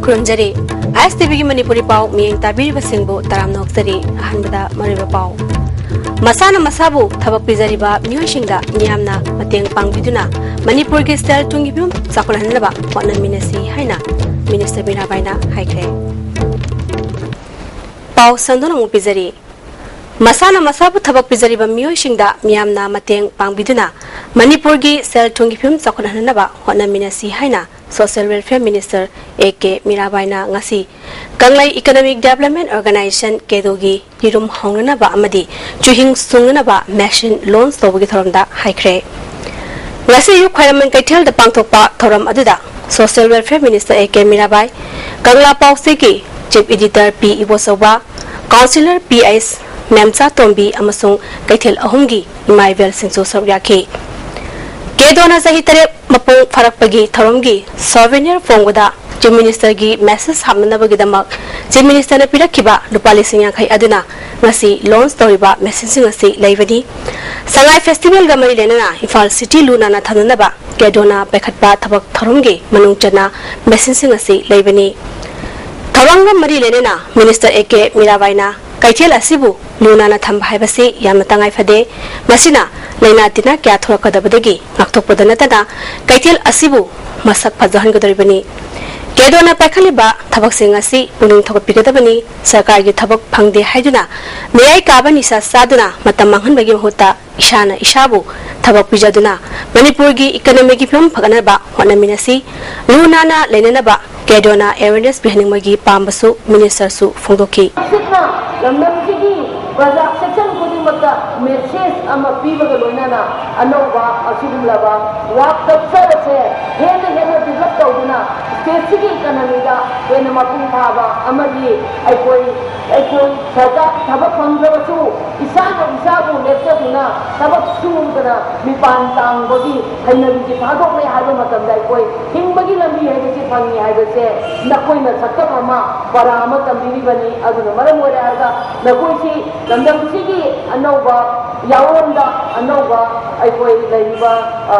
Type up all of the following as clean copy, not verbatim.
Kurunjari, ISTV Manipuri Pau, Ming Tabiri Singbo, Taram Noxari, Hanbada, Mariba Pau. Masana Masabu, Tabapizariba, New Shinga, Niamna, Mateng Pangviduna, Manipur Gistel Tungibum, Sakulanaba, Wana Minesi, Haina, Minister Binabaina, Haikre. Pau Sandona Pizari. Masana Masabu Tabapizariba, New Shinga, Miamna, Mateng Pangviduna, Manipur Gistel Tungibum, Sakulanaba, Wana Minesi, Haina. Social Welfare Minister A.K. Mirabaina ngasi Kanglai Economic Development Organization Kedogi Yirum Hongna ba amadi Juhing Sungna ba machine loans tobugi thoramda haikre ngasi yu khwaiman kaithel da pangthokpa thoram aduda Social Welfare Minister A.K. Mirabai Kangla Pauseki Chief Editor P. Ibosoba Councillor P.S. Memcha Tombi amasung kaithel ahumgi imaivel singso saryaki Kedona Sahitare Mapung Farakpagi Tharamgi Souvenir Fongwada Chief Minister gi message hamnabagi damak Chief Minister na pirakiba Lupali Sinyakai Aduna ngasi loans toriba messaging ngasi laibani Sangai Festival gamari lenana Ifal City Luna na thananaba Kedona Bekhatba Thabak Tharamgi Manungchana messaging ngasi laibani Tharanga mari lenana Minister A.K. Mirabaina Kaithel asibu Luna na thamba haibasi yamna tangai phade masina Laina tina kya thorakadabadagi ngakthokpada natana Kaithel asibu masak phajahangadoribani Kedona pakhaliba thabak singasi puning thokpigadabani sarkar gi thabak phangde haiduna meyai kabani sa saduna matam manghanbagi hota ishana ishabu thabak pijaduna Manipur gi economic film phaganaba honaminasi Luna na lenanaba Kedona awareness bihaningmagi pambasu minister su phongdoki Baza section kudi mata message ama piba ke loina na anoba asidum laba wak tapsa se hene develop kauduna state ki economy da hene mapung phaba amagi ai koi sarkar thabak phangba chu isabu lepta duna thabak chu dana mipan tang bagi haina bi phadok le haiba matam dai koi hingbagi lambi hai ji phangi haiba se nakoi na sakka ama para ama tambiri bani aduna maram ore aga nakoi si Landam sigi anoba yaonda anoba aikoi leiba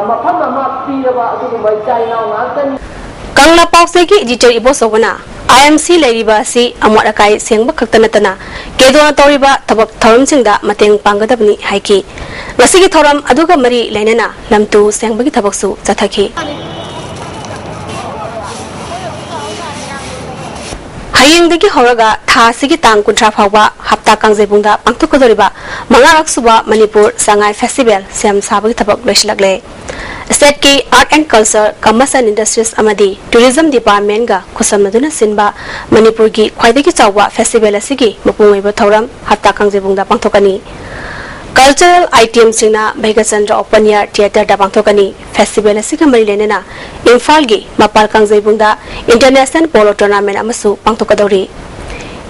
mafam ama piraba adugumba China ngaktan Kangla Pauseki editor Ibosogana IMC leiba si amwarakai sengba khaktanatana Kedona toriba tabak tharamsingda mateng panggadabni haiki Ngasigi thoram aduga mari leinana lamtu sengbagi tabaksu chathaki Hayengdagi horaga thasigi tang kuntra phawba hapta kangjebungda pangthokadoriba mangarak suba Manipur Sangai Festival sem sabagi thabak loislagle State ki Art and Culture Commerce and Industries amadi Tourism Department ga khusamnaduna sinba Manipur gi khwaidagi chawwa festival asigi mapungaiba thoram hapta kangjebungda pangthokani Cultural item singna Bhaigachandra Open Air Theatre da pangthokani festival asiga mari lenena Imphal gi Mapal Kangjebungda International Polo Tournament amasu pangthokadori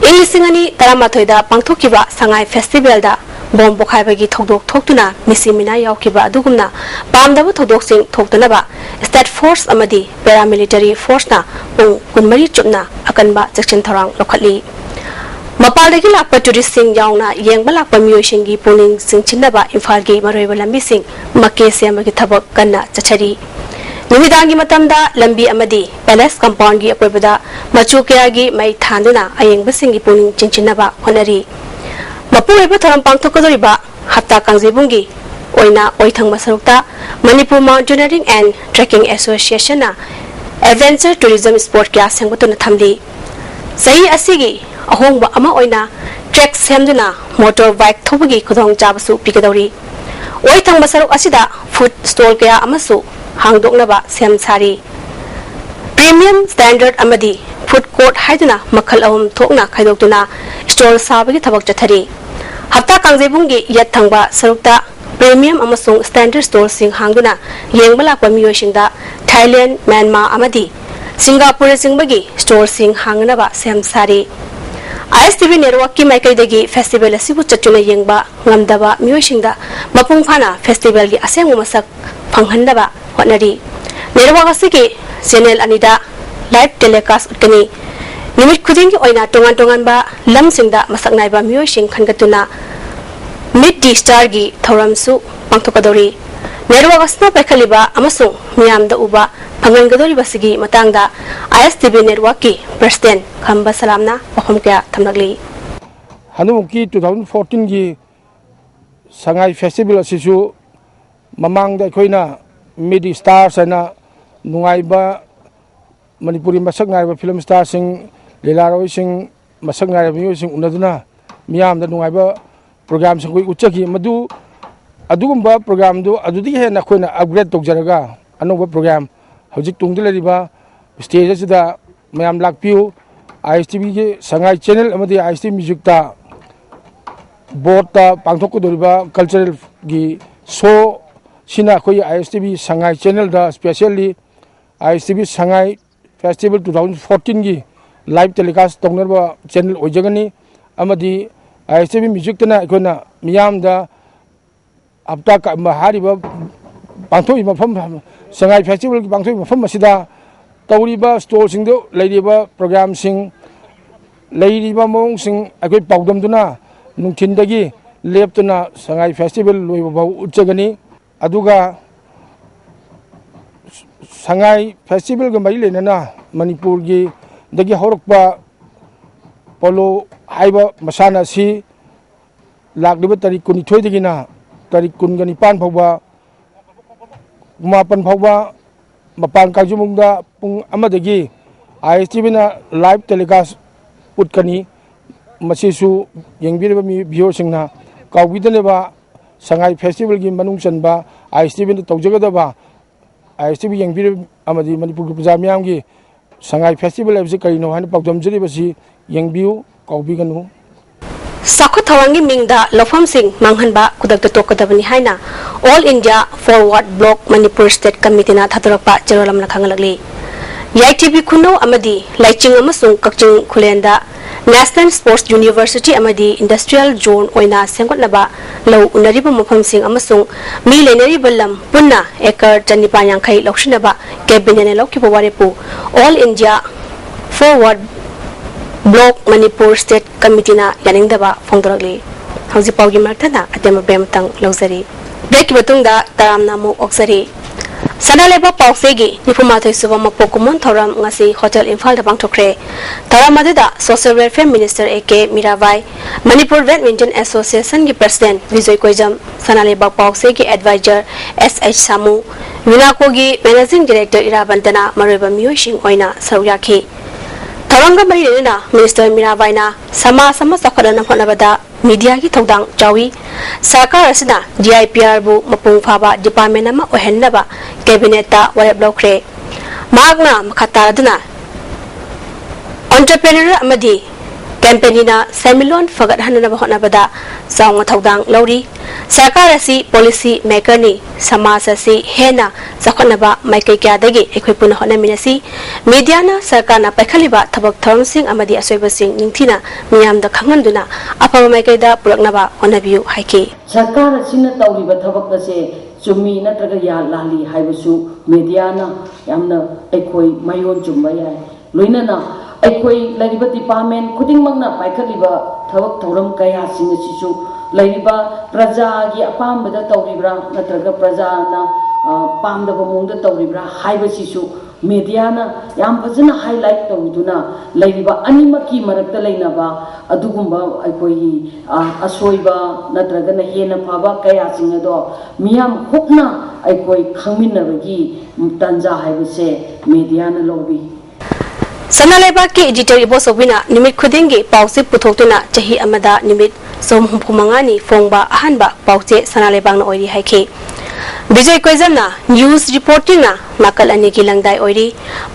Ilisingani Taramatoi da pangthokiba Sangai Festival da bom bokhaibagi thokdok thoktuna misimina yaukiba adugumna pamdaba thodok sing thoktanaba State Force amadi Paramilitary Force na pung kunmari chupna akanba section tharang lokhatli Mapaldagi lakpa tourist sing yauna yengba lakpa miyoshingi puning sing chinaba Imphal-gi maroiba lambi sing makke semagi thabak kanna chachari Numidangi matamda lambi amadi Palace Compound gi akoibada machu kayagi mai thanduna ayengba singi puning chinchinaba honari Mapuiba tharam pangthokadoriba hapta kangjebungi oina oithangma sarukta Manipur Mountaineering and Trekking Association na Adventure Tourism Sport kya sengbatuna thamli Sahi asigi ahongba ama oina trek semduna motorbike thobagi khudong chabasu pikadori oithangma saruk asida food stall kaya amasu hangdoknaba sem sari Premium Standard amadi Food Court haiduna makhal ahum thokna khaidoktuna stall sabagi thabak chathari Hapta kangjebungi yat thangba sarukta Premium amasung Standard Store sing hangduna yengba lakpa miyosingda Thailand, Myanmar amadi Singapore singbagi store sing hangnaba sem sari ISTV network ki maikaidagi festival asibu chatuna yengba ngamdaba miyosingda mapung phana festival gi asengma masak phanghandaba honari network asigi channel anida live telecast utkani nimit khudingi oina tongan ba lamsingda masak naiba miyosing khangatuna mid the star gi thoramsu pangthokadori network asna pakhaliba amasung miyamda uba ꯐꯪꯍꯟꯒꯗꯧꯔꯤꯕꯁꯤꯒꯤ ꯃꯇꯥꯡꯗ ISTV ꯅꯦꯠꯋꯥꯔꯛꯀꯤ president ꯈꯝꯕ ꯁꯂꯥꯝꯅ ꯋꯥꯐꯝ ꯀꯌꯥ ꯊꯝꯂꯛꯂꯤ ꯍꯟꯗꯛꯀꯤ 2014 ꯒꯤ ꯁꯉꯥꯏ festival ꯑꯁꯤꯁꯨ ꯃꯃꯥꯡꯗ ꯑꯩꯈꯣꯏꯅ ꯃꯤꯗꯤ stars ꯍꯥꯏꯅ ꯅꯨꯡꯉꯥꯏꯕ ꯃꯅꯤꯄꯨꯔꯤ ꯃꯁꯛ ꯅꯥꯏꯕ ꯐꯤꯂꯝ ꯁ꯭ꯇꯥꯔꯁꯤꯡ ꯂꯤꯂꯥꯔꯣꯏꯁꯤꯡ ꯃꯁꯛ ꯅꯥꯏꯔꯕ ꯃꯤꯑꯣꯏꯁꯤꯡ ꯎꯅꯗꯨꯅ ꯃꯤꯌꯥꯝꯗ ꯅꯨꯡꯉꯥꯏꯕ ꯄ꯭ꯔꯣꯒ꯭ꯔꯥꯝꯁꯤꯡ ꯑꯩꯈꯣꯏ ꯎꯠꯆꯈꯤ ꯑꯗꯨꯒꯨꯝꯕ ꯄ꯭ꯔꯣꯒ꯭ꯔꯥꯝꯗꯨ ꯑꯗꯨꯗꯒꯤ ꯍꯦꯟꯅ ꯑꯩꯈꯣꯏꯅ ꯑꯞꯒ꯭ꯔꯦꯗ ꯇꯧꯖꯔꯒ ꯑꯅꯧꯕ ꯄ꯭ꯔꯣꯒ꯭ꯔꯥꯝ ꯍꯧꯖꯤꯛ ꯇꯨꯡꯗ ꯂꯩꯔꯤꯕ ꯁ꯭ꯇꯦꯖ ꯑꯁꯤꯗ ꯃꯌꯥꯝ ꯂꯥꯛꯄꯤꯌꯨ ISTVꯒꯤ ꯁꯉꯥꯏ ꯆꯦꯅꯦꯜ ꯑꯃꯗꯤ ISTV ꯃ꯭ꯌꯨꯖꯤꯛꯇ ꯕꯣꯔꯗꯇ ꯄꯥꯡꯊꯣꯛꯀꯗꯧꯔꯤꯕ ꯀꯜꯆꯔꯦꯜꯒꯤ ꯁꯣ ꯁꯤꯅ ꯑꯩꯈꯣꯏ ISTV ꯁꯉꯥꯏ ꯆꯦꯅꯦꯜꯗ ꯁ꯭ꯄꯦꯁꯤꯌꯦꯜꯂꯤ ISTV ꯁꯉꯥꯏ ꯐꯦꯁꯇꯤꯚꯦꯜ 2014ꯒꯤ ꯂꯥꯏꯚ ꯇꯦꯂꯤꯀꯥꯁ ꯇꯧꯅꯕ ꯆꯦꯅꯦꯜ ꯑꯣꯏꯖꯒꯅꯤ ꯑꯃꯗꯤ ISTV ꯃ꯭ꯌꯨꯖꯤꯛꯇꯅ ꯑꯩꯈꯣꯏꯅ ꯃꯤꯌꯥꯝꯗ ꯍꯞꯇꯥ ꯍꯥꯏꯔꯤꯕ ꯄꯥꯡꯊꯣꯛꯏꯕ ꯃꯐꯝ ꯁꯉꯥꯏ ꯐꯦꯁꯇꯤꯚꯦꯜꯒꯤ ꯄꯥꯡꯊꯣꯛꯏꯕ ꯃꯐꯝ ꯑꯁꯤꯗ ꯇꯧꯔꯤꯕ ꯁ꯭ꯇꯣꯜꯁꯤꯡꯗ ꯂꯩꯔꯤꯕ ꯄ꯭ꯔꯣꯒ꯭ꯔꯥꯝꯁꯤꯡ ꯂꯩꯔꯤꯕ ꯃꯑꯣꯡꯁꯤꯡ ꯑꯩꯈꯣꯏ ꯄꯥꯎꯗꯝꯗꯨꯅ ꯅꯨꯡꯊꯤꯟꯗꯒꯤ ꯂꯦꯞꯇꯨꯅ ꯁꯉꯥꯏ ꯐꯦꯁꯇꯤꯚꯦꯜ ꯂꯣꯏꯕ ꯐꯥꯎ ꯎꯠꯆꯒꯅꯤ ꯑꯗꯨꯒ ꯁꯉꯥꯏ ꯐꯦꯁꯇꯤꯚꯦꯜꯒ ꯃꯔꯤ ꯂꯩꯅꯅ ꯃꯅꯤꯄꯨꯔꯒꯤ ꯗꯒꯤ ꯍꯧꯔꯛꯄ ꯄꯣꯂꯣ ꯍꯥꯏꯕ ꯃꯁꯥꯟꯅ ꯑꯁꯤ ꯂꯥꯛꯂꯤꯕ ꯇꯥꯔꯤꯛ 22ꯗꯒꯤꯅ ꯇꯥꯔꯤꯛ 19 ꯐꯥꯎꯕ 9 ꯐꯥꯎꯕ ꯃꯄꯥꯟ ꯀꯥꯡꯖꯩꯕꯨꯡꯗ ꯄꯨꯡ 1ꯗꯒꯤ ISTVꯅ ꯂꯥꯏꯚ ꯇꯦꯂꯤꯀꯥꯁ ꯎꯠꯀꯅꯤ ꯃꯁꯤꯁꯨ ꯌꯦꯡꯕꯤꯔꯤꯕ ꯚꯤꯌꯨꯑꯔꯁꯤꯡꯅ ꯀꯥꯎꯕꯤꯗꯅꯕ ꯁꯉꯥꯏ ꯐꯦꯁꯇꯤꯚꯦꯜꯒꯤ ꯃꯅꯨꯡ ꯆꯟꯕ ISTVꯅ ꯇꯧꯖꯒꯗꯕ ISTV ꯌꯦꯡꯕꯤꯔꯤꯕ ꯑꯃꯗꯤ ꯃꯅꯤꯄꯨꯔꯒꯤ ꯄ꯭ꯔꯖꯥ ꯃꯤꯌꯥꯝꯒꯤ ꯁꯉꯥꯏ ꯐꯦꯁꯇꯤꯚꯦꯜ ꯍꯥꯏꯕꯁꯤ ꯀꯔꯤꯅꯣ ꯍꯥꯏꯅ ꯄꯥꯎꯗꯝꯖꯔꯤꯕꯁꯤ ꯌꯦꯡꯕꯤꯌꯨ ꯀꯥꯎꯕꯤꯒꯅꯨ ꯆꯥꯎꯈꯠ ꯊꯧꯔꯥꯡꯒꯤ ꯃꯤꯡꯗ ꯂꯧꯐꯝꯁꯤꯡ ꯃꯥꯡꯍꯟꯕ ꯈꯨꯗꯛꯇ ꯇꯣꯛꯀꯗꯕꯅꯤ ꯍꯥꯏꯅ all India forward bloc Manipur state ꯀꯃꯤꯇꯤꯅ ꯊꯥꯗꯣꯔꯛꯄ ꯆꯦꯔꯣꯜ ꯑꯃꯅ ꯈꯪꯍꯜꯂꯛꯂꯤ ꯌꯥꯏꯊꯤꯕꯤ ꯈꯨꯟꯅꯧ ꯑꯃꯗꯤ ꯂꯥꯏꯆꯤꯡ ꯑꯃꯁꯨꯡ ꯀꯛꯆꯤꯡ ꯈꯨꯂꯦꯟꯗ ꯅꯦꯁꯅꯦꯜ ꯁ꯭ꯄꯣꯔꯠꯁ ꯌꯨꯅꯤꯚꯔꯁꯤꯇꯤ ꯑꯃꯗꯤ ꯏꯟꯗꯁꯇ꯭ꯔꯤꯌꯦꯜ ꯖꯣꯟ ꯑꯣꯏꯅ ꯁꯦꯝꯒꯠꯅꯕ ꯂꯧ ꯎꯅꯔꯤꯕ ꯃꯐꯝꯁꯤꯡ ꯑꯃꯁꯨꯡ ꯃꯤ ꯂꯩꯅꯔꯤꯕ ꯂꯝ ꯄꯨꯟꯅ ꯑꯦꯀꯔ 250 ꯂꯧꯁꯤꯟꯅꯕ ꯀꯦꯕꯤꯅꯦꯠꯅ ꯂꯧꯈꯤꯕ ꯋꯥꯔꯦꯞꯄꯨ all India forward bloc Manipur state ꯀꯃꯤꯇꯤꯅ ꯌꯥꯅꯤꯡꯗꯕ ꯐꯣꯡꯗꯣꯔꯛꯂꯤ ꯍꯧꯖꯤꯛꯐꯥꯎꯒꯤ ꯃꯔꯛꯇꯅ ꯑꯇꯦꯝꯕ ꯕꯦꯃꯇꯪ ꯂꯧꯖꯔꯤ ꯕ꯭ꯔꯦꯛꯀꯤ ꯃꯇꯨꯡꯗ ꯇꯔꯥꯝꯅ ꯑꯃꯨꯛ ꯑꯣꯛꯆꯔꯤ ꯁꯅꯥꯂꯩꯕꯥꯛ ꯄꯥꯎꯆꯦꯒꯤ 94ꯁꯨꯕ ꯃꯄꯣꯛ ꯀꯨꯝꯑꯣꯟ ꯊꯧꯔꯝ ꯉꯁꯤ ꯍꯣꯇꯦꯜ ꯏꯝꯐꯥꯜꯗ ꯄꯥꯡꯊꯣꯛꯈ꯭ꯔꯦ ꯊꯧꯔꯝ ꯑꯗꯨꯗ social welfare minister AK Mirabai Manipur badminton ꯑꯦꯁꯣꯁꯤꯌꯦꯁꯟꯒꯤ ꯄ꯭ꯔꯁꯤꯗꯦꯟꯠ ꯕꯤꯖꯣꯏ ꯀꯣꯏꯖꯝ ꯁꯅꯥꯂꯩꯕꯥꯛ ꯄꯥꯎꯆꯦꯒꯤ adviser SH Samu ꯋꯤꯅꯥꯀꯣꯒꯤ managing director ꯏꯔꯥꯕꯟꯇꯅ ꯃꯔꯨꯑꯣꯏꯕ ꯃꯤꯑꯣꯏꯁꯤꯡ ꯑꯣꯏꯅ ꯁꯔꯨꯛ ꯌꯥꯈꯤ ꯊꯧꯔꯝꯒ ꯃꯔꯤ ꯂꯩꯅꯅ ꯃꯤꯅꯤꯁꯇꯔ ꯃꯤꯔꯥꯕꯥꯏꯅ ꯁꯃꯥꯖ ꯑꯃ ꯆꯥꯎꯈꯠꯍꯟꯅꯕ ꯍꯣꯠꯅꯕꯗ ꯃꯤꯗꯤꯌꯥꯒꯤ ꯊꯧꯗꯥꯡ ꯆꯥꯎꯏ ꯁꯔꯀꯥꯔ ꯑꯁꯤꯅ DIPRꯕꯨ ꯃꯄꯨꯡ ꯐꯥꯕ ꯗꯤꯄꯥꯔꯠꯃꯦꯟꯠ ꯑꯃ ꯑꯣꯏꯍꯟꯅꯕ ꯀꯦꯕꯤꯅꯦꯠꯇ ꯋꯥꯔꯦꯞ ꯂꯧꯈ꯭ꯔꯦ ꯃꯍꯥꯛꯅ ꯃꯈꯥ ꯇꯥꯔꯗꯨꯅ ꯑꯣꯟꯇꯔꯄ꯭ꯔꯦꯅꯔ ꯑꯃꯗꯤ ꯀꯦꯝꯄꯦꯅꯤꯅ ꯁꯦꯟꯃꯤꯠꯂꯣꯟ ꯐꯒꯠꯍꯟꯅꯕ ꯍꯣꯠꯅꯕꯗ ꯆꯥꯎꯅ ꯊꯧꯗꯥꯡ ꯂꯧꯔꯤ ꯁꯔꯀꯥꯔ ꯑꯁꯤ ꯄꯣꯂꯤꯁꯤ ꯃꯦꯀꯔꯅꯤ ꯁꯃꯥꯖ ꯑꯁꯤ ꯍꯦꯟꯅ ꯆꯥꯎꯈꯠꯅꯕ ꯃꯥꯏꯀꯩ ꯀꯌꯥꯗꯒꯤ ꯑꯩꯈꯣꯏ ꯄꯨꯟꯅ ꯍꯣꯠꯅꯃꯤꯟꯅꯁꯤ ꯃꯤꯗꯤꯌꯥꯅ ꯁꯔꯀꯥꯔꯅ ꯄꯥꯏꯈꯠꯂꯤꯕ ꯊꯕꯛ ꯊꯧꯔꯝꯁꯤꯡ ꯑꯃꯗꯤ ꯑꯁꯣꯏꯕꯁꯤꯡ ꯅꯤꯡꯊꯤꯅ ꯃꯤꯌꯥꯝꯗ ꯈꯪꯍꯟꯗꯨꯅ ꯑꯐꯕ ꯃꯥꯏꯀꯩꯗ ꯄꯨꯔꯛꯅꯕ ꯍꯣꯠꯅꯕꯤꯌꯨ ꯍꯥꯏꯈꯤ ꯁꯔꯀꯥꯔ ꯑꯁꯤꯅ ꯇꯧꯔꯤꯕ ꯊꯕꯛ ꯑꯁꯤ ꯆꯨꯝꯃꯤ ꯅꯠꯇ꯭ꯔꯒ ꯂꯥꯜꯂꯤ ꯍꯥꯏꯕꯁꯨ ꯃꯤꯗꯤꯌꯥꯅ ꯌꯥꯝꯅ ꯑꯩꯈꯣꯏ ꯃꯌꯣꯟ ꯆꯨꯝꯕ ꯌꯥꯏ ꯂꯣꯏꯅꯅ ꯑꯩꯈꯣꯏ ꯂꯩꯔꯤꯕ ꯗꯤꯄꯥꯔꯠꯃꯦꯟꯠ ꯈꯨꯗꯤꯡꯃꯛꯅ ꯄꯥꯏꯈꯠꯂꯤꯕ ꯊꯕꯛ ꯊꯧꯔꯝ ꯀꯌꯥꯁꯤꯡ ꯑꯁꯤꯁꯨ ꯂꯩꯔꯤꯕ ꯄ꯭ꯔꯖꯥꯒꯤ ꯑꯄꯥꯝꯕꯗ ꯇꯧꯔꯤꯕ꯭ꯔꯥ ꯅꯠꯇ꯭ꯔꯒ ꯄ꯭ꯔꯖꯥꯅ ꯄꯥꯝꯗꯕ ꯃꯑꯣꯡꯗ ꯇꯧꯔꯤꯕ꯭ꯔꯥ ꯍꯥꯏꯕꯁꯤꯁꯨ ꯃꯤꯗꯤꯌꯥꯅ ꯌꯥꯝ ꯐꯖꯅ ꯍꯥꯏꯂꯥꯏꯠ ꯇꯧꯗꯨꯅ ꯂꯩꯔꯤꯕ ꯑꯅꯤꯃꯛꯀꯤ ꯃꯔꯛꯇ ꯂꯩꯅꯕ ꯑꯗꯨꯒꯨꯝꯕ ꯑꯩꯈꯣꯏꯒꯤ ꯑꯁꯣꯏꯕ ꯅꯠꯇ꯭ꯔꯒꯅ ꯍꯦꯟꯅ ꯐꯕ ꯀꯌꯥꯁꯤꯡ ꯑꯗꯣ ꯃꯤꯌꯥꯝ ꯍꯨꯞꯅ ꯑꯩꯈꯣꯏ ꯈꯪꯃꯤꯟꯅꯕꯒꯤ ꯇꯥꯟꯖꯥ ꯍꯥꯏꯕꯁꯦ ꯃꯤꯗꯤꯌꯥꯅ ꯂꯧꯕꯤ ꯁꯅꯥꯂꯩꯕꯥꯛꯀꯤ ꯏꯗꯤꯇꯔ ꯏꯕꯣꯆꯧꯕꯤꯅ ꯅꯨꯃꯤꯠ ꯈꯨꯗꯤꯡꯒꯤ ꯄꯥꯎꯆꯦ ꯄꯨꯊꯣꯛꯇꯨꯅ ꯆꯍꯤ ꯑꯃꯗ ꯅꯨꯃꯤꯠ 35 ꯐꯣꯡꯕ ꯑꯍꯥꯟꯕ ꯄꯥꯎꯆꯦ ꯁꯅꯥꯂꯩꯕꯥꯛꯅ ꯑꯣꯏꯔꯤ ꯍꯥꯏꯈꯤ ꯕꯤꯖꯣꯏ ꯀꯣꯏꯖꯝꯅ ꯅ꯭ꯌꯨꯁ ꯔꯤꯄꯣर्टिंगꯅ ꯅꯥꯀꯜ ꯑꯅꯤꯒꯤ ꯂꯪꯗꯥꯏ ꯑꯣꯏꯔꯤ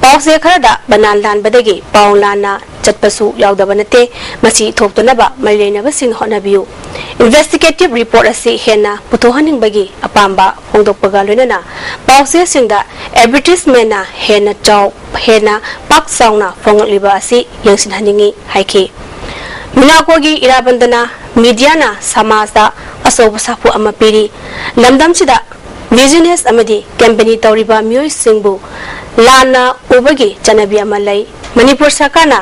ꯄꯥꯎꯆꯦ ꯈꯔꯗ ꯕꯅꯥꯟ ꯂꯥꯟꯕꯗꯒꯤ ꯄꯥꯎ ꯂꯥꯟꯅ ꯆꯠꯄꯁꯨ ꯌꯥꯎꯗꯕ ꯅꯠꯇꯦ ꯃꯁꯤ ꯊꯣꯛꯇꯅꯕ ꯃꯔꯤ ꯂꯩꯅꯕꯁꯤꯡ ꯍꯣꯠꯅꯕꯤꯌꯨ इन्वेस्टिगेटिव रिपोर्ट असी हेना पुथोहनिंगबगी अपांबा फोंदोकपगा लोइनना पाउसेसिंगदा एडवर्टाइजमेंट हेना पाक चावना फोंगलिबा असी यंसिनहनिंगी हाइखि मिनाकोगी इराबंदना मीडियाना समाजदा असोब साफु अमा पिरी लमदमसिदा बिजनेस अमदी कंपनी तौरिबा मियोइसिंगबु लाना उबगी चनबी अमा लै मणिपुर सरकारना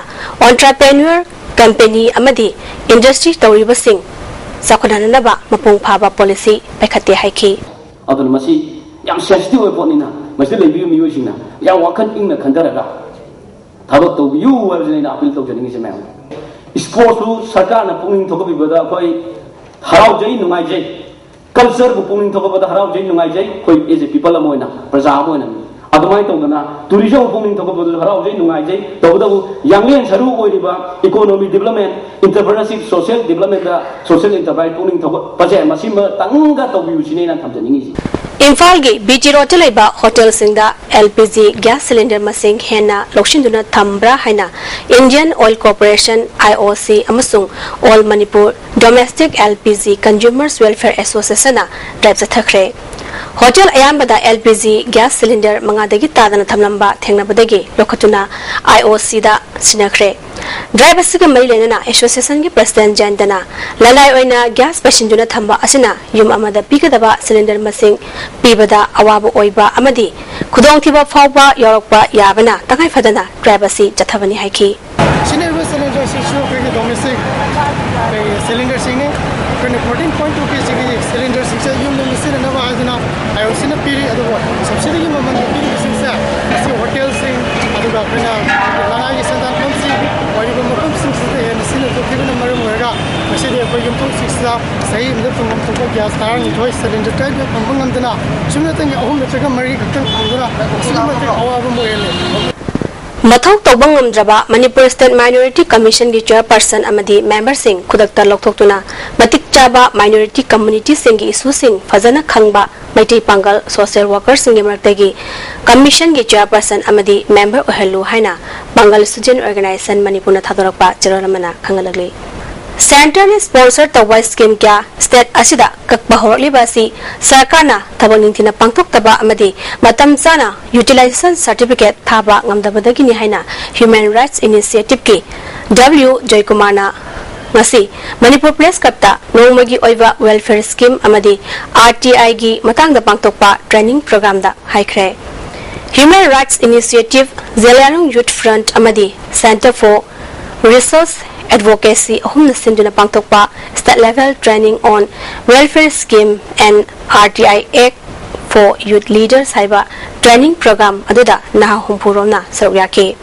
एंटरप्रेन्योर कंपनी अमदी इंडस्ट्री तौरिबसिंग चाखननबा मपुंग फाबा पॉलिसी पैखते हाइखि अदुन मसी याम सेंसिटिव ओइ पोनिना masih lebih miu sih na yang wakan ing na khandar aga thaba to yu wa jeni na appeal to jeni se mai sports lu sarkar na punging thoka bibada koi harau jai nungai jai culture bu punging thoka bada harau jai nungai jai koi as a people amoina praja amoina adumai tongna tourism punging thoka bada harau jai nungai jai tawda yanglen saru oiriba economy development entrepreneurship social development da social enterprise punging thoka paje masima tangga to biu sine na thamjani Imphal gi BG Road laiba hotel singda LPG gas cylinder masing hena lokshinduna thambra haina Indian Oil Corporation IOC amasung All Manipur Domestic LPG Consumers Welfare Association na drive zathakre hotel ayambada LPG gas cylinder mangadagi tadana thamlamba thengnabadagi lokhatuna IOC da sinakre drive asiga mari lenana association gi president jandana lalai oina gas passenger thamba asina yum amada pigadaba cylinder masing pibada awaba oiba amadi khudong thiba phawba yorokba yabana tangai fadana drive asi jathabani haiki cylinder issue ke domestic cylinder singing 14.2 kg cylinder singsa yum machine na wajana IOC na piri adu subsidy gi maman piri singsa asi hotel sing adu ga pina lana gi sandan komsi wari ko makom singsa de machine to kibna marum hoga machine ko yum to singsa sahi mde to ngam to gas tar ni thoi cylinder ta gi pambang ngam dana chumna tang ahum metra mari kaktan khangura asima te awabu moele Mathau tawbang ngamdraba Manipur State Minority Commission gi chairperson amadi member sing khudakta lokthokuna matik chaba minority community sing gi issue sing fazana khangba maitei pangal social workers sing gi commission gi chairperson amadi member ohelu haina Bangal student organization Manipur na thadorakpa chiroramana khangalagli Center ne sponsor tawai scheme kya state asida kakba horli basi sarkarna thabaning thina pangthok taba amadi matam chana utilization certificate thaba ngamdabadagi ni haina Human Rights Initiative ki W Joykumarna ngasi Manipur Press Kapta nongmagi oiba welfare scheme amadi RTI gi matangda pangthokpa training program da haikre Human Rights Initiative Zelanung Youth Front amadi Center for Resource Advocacy ahum sinduna pangtokpa state level training on welfare scheme and RTI Act for youth leaders haiba training program aduda naha humpurona saryake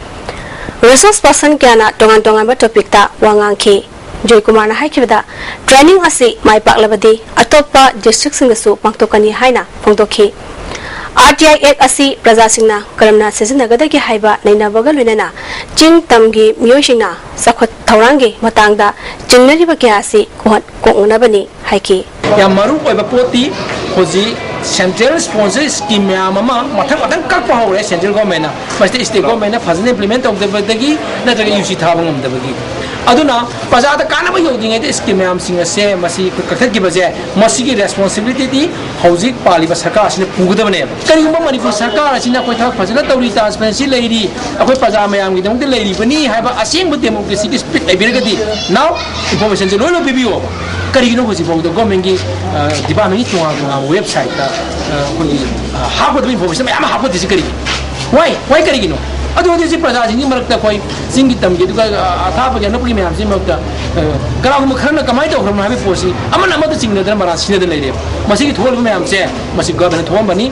resource person kana tongan ba topic ta wangang ki Joykumar na haikibda training asi mai paklabadi atoppa district singasu pangtokani haina phongdokhi RTI Act asi praja singna karamna sezinagada ki haiba naina bagal wenana ching tamgi miyosingna sakhot thaurangi matangda chingnariba kya asi kokna bani haiki ya maru oiba poti hoji central sponsor scheme ya mama mathang kakpa hore central government na but state government na fazne implement of the badagi na taga UC thabang am dabagi aduna pajada kanaba yodingai de scheme am singa se masi kakhat gi baje masi gi responsibility di hoji pali ba sarkar asine pugudabane kari umma manipur sarkar asina koi thak fazna tawri transparency leiri akoi paja mayam gi dong de leiri bani haiba asing bu democracy ki speed leibirgadi now information je lolo bibio kari gi no hoji bog de government gi department gi tunga website ta koi hapo de information mayam hapo disi kari why kari gi no adu disi praja jingi marakta koi singi tamgi duga athapa ga napri mayam si makta kara mu kharna kamai to khram habi posi amana amada chingna dra mara sine de leire masi gi thol mayam se masi government thom bani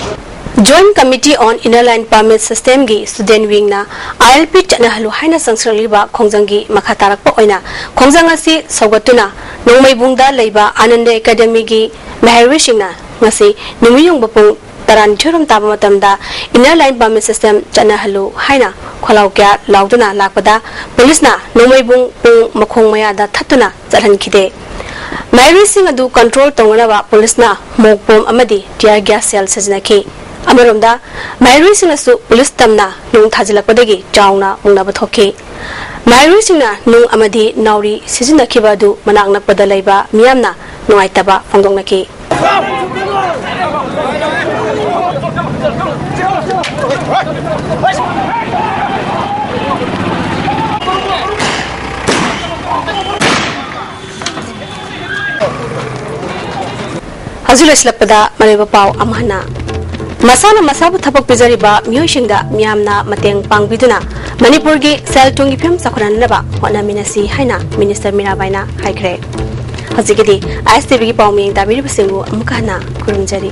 Joint Committee on Inner Line Permit System gi student wing na ILP chana halu haina sangsarliba khongjangi makhatarakpa oina khongjang asi sogatuna nongmai bungda leiba Ananda Academy gi Meherwi singna ngasi numiyong bapung taran thurum taba matamda Inner Line Permit System chana halu haina kholau kya lauduna lakpada police na nongmai bung makhong maya da thatuna chalhan khide Meherwi sing adu control tongna police na mokpom amadi tear gas cell sajnaki Amaromda Meherwi singnasu police tamna nung thajilakpadagi chauna mungna bathoki Meherwi singna nung amadi nauri sijinakhiba du manakna pada leiba miyamna nungaitaba phongdongnaki Hazula islakpada mariba pau amhana Masana masabu thapak pizariba miyosingda miyamna mateng pangbiduna Manipur gi sel tungi phim sakhuranaba hona minasi haina minister Mirabaina haikre Hazigidi ISTV gi pawming dabiri basingu amukana kurumjari